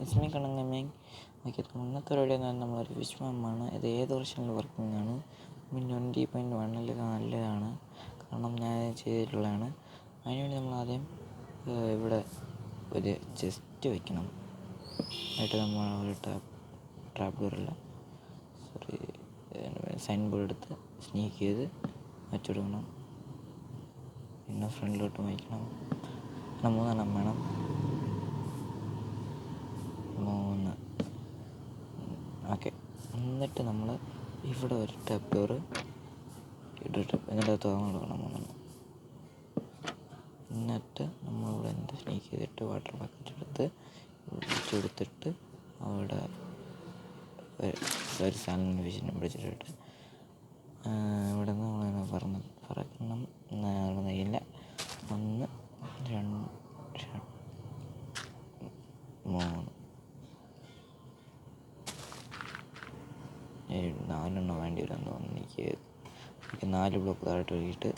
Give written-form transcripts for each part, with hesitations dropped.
ഇസ്മി Kannan okay. ഇന്നത്തെ പരിപാടി എന്ന് പറഞ്ഞാൽ നമ്മളൊരു ഫിഷ് ഫാമാണ്. ഇത് ഏത് വെർഷനിൽ വർക്കിംഗ് ആണ്. 20.1 നല്ലതാണ്, കാരണം ഞാൻ ചെയ്തിട്ടുള്ളതാണ്. അതിനുവേണ്ടി നമ്മളാദ്യം ഇവിടെ ഒരു ചെസ്റ്റ് വയ്ക്കണം. എന്നിട്ട് നമ്മൾ ഒരു ട്രാപ്പ് ഡോറല്ല സൈൻ ബോർഡ് എടുത്ത് സ്നീക്ക് ചെയ്ത് വച്ചുകൊടുക്കണം. പിന്നെ ഫ്രണ്ടിലോട്ട് വയ്ക്കണം. പിന്നെ 3 വേണം. 3 ഓക്കെ. എന്നിട്ട് നമ്മൾ ഇവിടെ ഒരു ടാപ്പ് ഡോറ് ഇട്ടിട്ട് എന്നിട്ട് തുറന്നു കൊടുക്കണം 3. എന്നിട്ട് നമ്മളിവിടെ എന്ത് സ്നീക്ക് ചെയ്തിട്ട് വാട്ടർ ബക്കറ്റ് എടുത്ത് കൊടുത്തിട്ട് അവിടെ ഒരു സാധനം ഫിഷിനെ പിടിച്ചിട്ട് ഇവിടെ നിന്ന് നമ്മളിങ്ങനെ പറക്കണം. ഇല്ല 1 2 3 4 വേണ്ടി വരും തോന്നുന്നു. എനിക്ക് 4 ബ്ലോക്ക് താഴോട്ട് ഒഴുകിയിട്ട്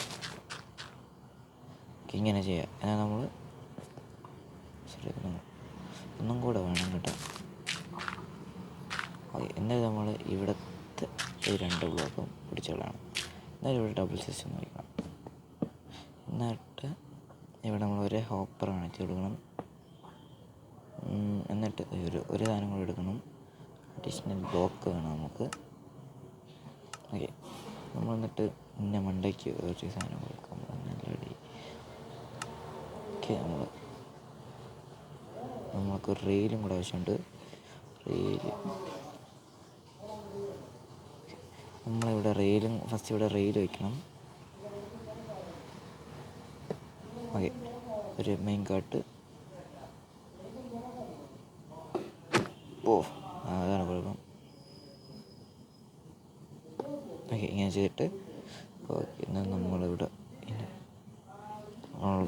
ഇങ്ങനെ ചെയ്യാം. എന്നാൽ നമ്മൾ ഒന്നും കൂടെ വേണം കേട്ടോ. ഓക്കെ. എന്നിട്ട് നമ്മൾ ഇവിടുത്തെ 2 ബ്ലോക്കും പിടിച്ചോളാണ്. എന്നാലും ഇവിടെ ഡബിൾ സിസ്റ്റം വയ്ക്കണം. എന്നിട്ട് ഇവിടെ നമ്മൾ ഒരു ഹോപ്പർ അണച്ചു കൊടുക്കണം. എന്നിട്ട് ഒരു സാധനം കൂടെ എടുക്കണം. അഡീഷണൽ ബ്ലോക്ക് വേണം നമുക്ക്. ഓക്കെ. നമ്മൾ എന്നിട്ട് ഇന്ന മണ്ടയ്ക്ക് ഒരു സാധനം കൊടുക്കാം. റെഡി. ഓക്കെ. നമ്മൾക്ക് റെയിലും കൂടെ ആവശ്യമുണ്ട്. നമ്മളിവിടെ ഫസ്റ്റ് ഇവിടെ റെയിൽ വയ്ക്കണം. ഓക്കെ. ഒരു മെയിൻ കാട്ട്. അതാണ് കുഴപ്പം. ഓക്കെ. ഇങ്ങനെ ചെയ്തിട്ട് ഓക്കെ. എന്നാൽ നമ്മളിവിടെ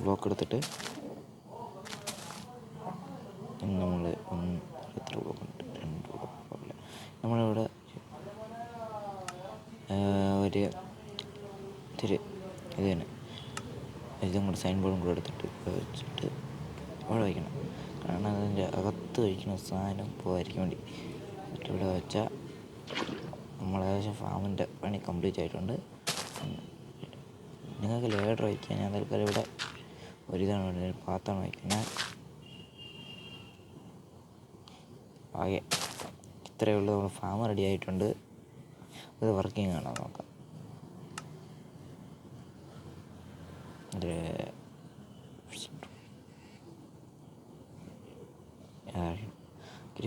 ബ്ലോക്ക് എടുത്തിട്ട് നമ്മൾ എത്ര ബ്ലോക്ക് ഉണ്ട്? 2 ബ്ലോക്ക്. നമ്മളിവിടെ ഒരു ഇത് തന്നെ ഇതും കൂടെ സൈൻ ബോർഡും കൂടെ എടുത്തിട്ട് വെച്ചിട്ട് അവിടെ വയ്ക്കണം. കാരണം അതിൻ്റെ അകത്ത് വയ്ക്കുന്ന സാധനം പോകാതിരിക്കാൻ വേണ്ടി. എന്നിട്ട് ഇവിടെ വെച്ചാൽ നമ്മൾ ഏകദേശം ഫാമിൻ്റെ പണി കംപ്ലീറ്റ് ആയിട്ടുണ്ട്. നിങ്ങൾക്ക് ലേഡർ വയ്ക്കാൻ ഞാൻ തൽക്കാലം ഇവിടെ ഒരിതാണ് പാത്താണ് വയ്ക്കുന്നത്. ആകെ ഇത്രയേ ഉള്ളൂ. നമ്മൾ ഫാം റെഡി ആയിട്ടുണ്ട്. ഇത് വർക്കിംഗ് ആണോ നോക്കാം.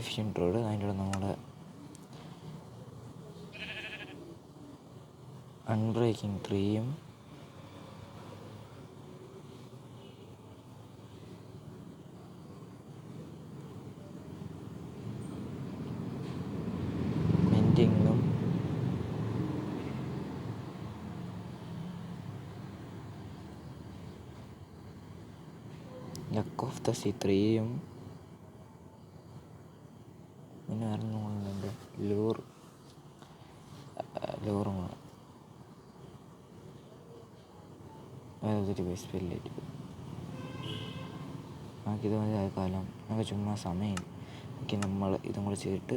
Fishing rod. അതിൻ്റെ കൂടെ നമ്മുടെ അൺബ്രേക്കിംഗ് 3യും മെൻറ്റിങ്ങും ലക്ക് ഓഫ് ദ സീ 3യും പിന്നെ അറിഞ്ഞുകൊണ്ട് ലോറും അതൊരു സ്പെല്ലായിട്ട് നമുക്കിത് മതി. കാലം നമുക്ക് ചുമ്മാ സമയം ഒക്കെ നമ്മൾ ഇതും കൂടെ ചെയ്തിട്ട്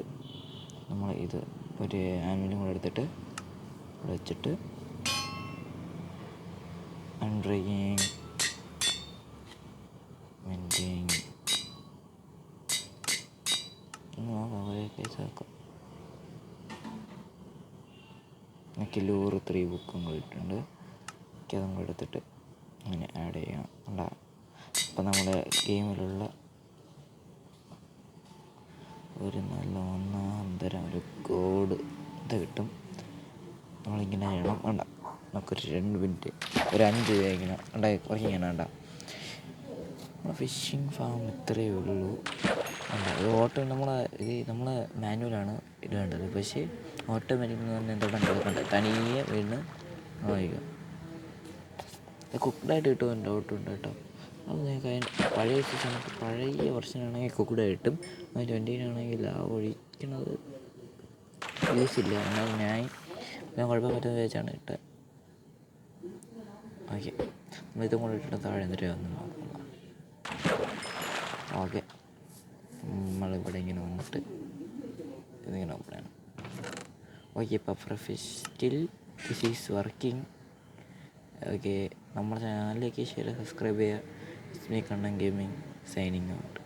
നമ്മൾ ഇത് ഒരു ആനിമലും കൂടെ എടുത്തിട്ട് ഇവിടെ വെച്ചിട്ട് അൺബ്രേക്കിംഗ് മെൻറ്റിങ് കേസാക്കാം. എനിക്ക് ലോറ് 3 ബുക്കും കൂടെ ഇട്ടുണ്ട്. എനിക്ക് അതും കൂടെ എടുത്തിട്ട് അങ്ങനെ ആഡ് ചെയ്യണം. ഉണ്ടാകും. അപ്പം നമ്മുടെ ഗെയിമിലുള്ള ഒരു നല്ല ഒന്നാന്തരം ഒരു കോഡ് ഇത് കിട്ടും. നമ്മളിങ്ങനെ ചെയ്യണം. വേണ്ട, നമുക്കൊരു 2 മിനിറ്റ് ഒരു 5 ഇങ്ങനെ ഉണ്ടായി കുറച്ചിങ്ങനെ വേണ്ട. നമ്മുടെ ഫിഷിംഗ് ഫാം ഇത്രയേ ഉള്ളൂ. ഇത് നമ്മളെ മാനുവലാണ് ഇടേണ്ടത്. പക്ഷേ ഓട്ടോമാറ്റിക് എന്ന് പറഞ്ഞാൽ എന്തുകൊണ്ട് തനിയെ വീണ് വായിക്കുക. കുക്ക്ഡായിട്ട് കിട്ടുമോ ഡൗട്ടുണ്ട് കേട്ടോ. അത് പഴയ വെർഷനാണെങ്കിൽ കുക്ക്ഡായി കിട്ടും. 20 ഒഴിക്കണത് യൂസില്ല. എന്നാൽ ഞാൻ കുഴപ്പം പറ്റുന്ന വെച്ചാണ് ഇട്ടത്. ഓക്കെ. നമ്മളിതും കൂടെ ഇട്ടിട്ട് താഴെ എന്തിട്ട് വന്നു നോക്കാം. ഓക്കെ. ഇവിടെ ഇങ്ങനെ വന്നിട്ട് ഇതിങ്ങനെ ഓപ്പൺ ചെയ്യണം. Okay, puffer fish still this is working. Okay, നമ്മുടെ ചാനലിലേക്ക് സബ്സ്ക്രൈബ് ചെയ്യുക. Kannan gaming signing out.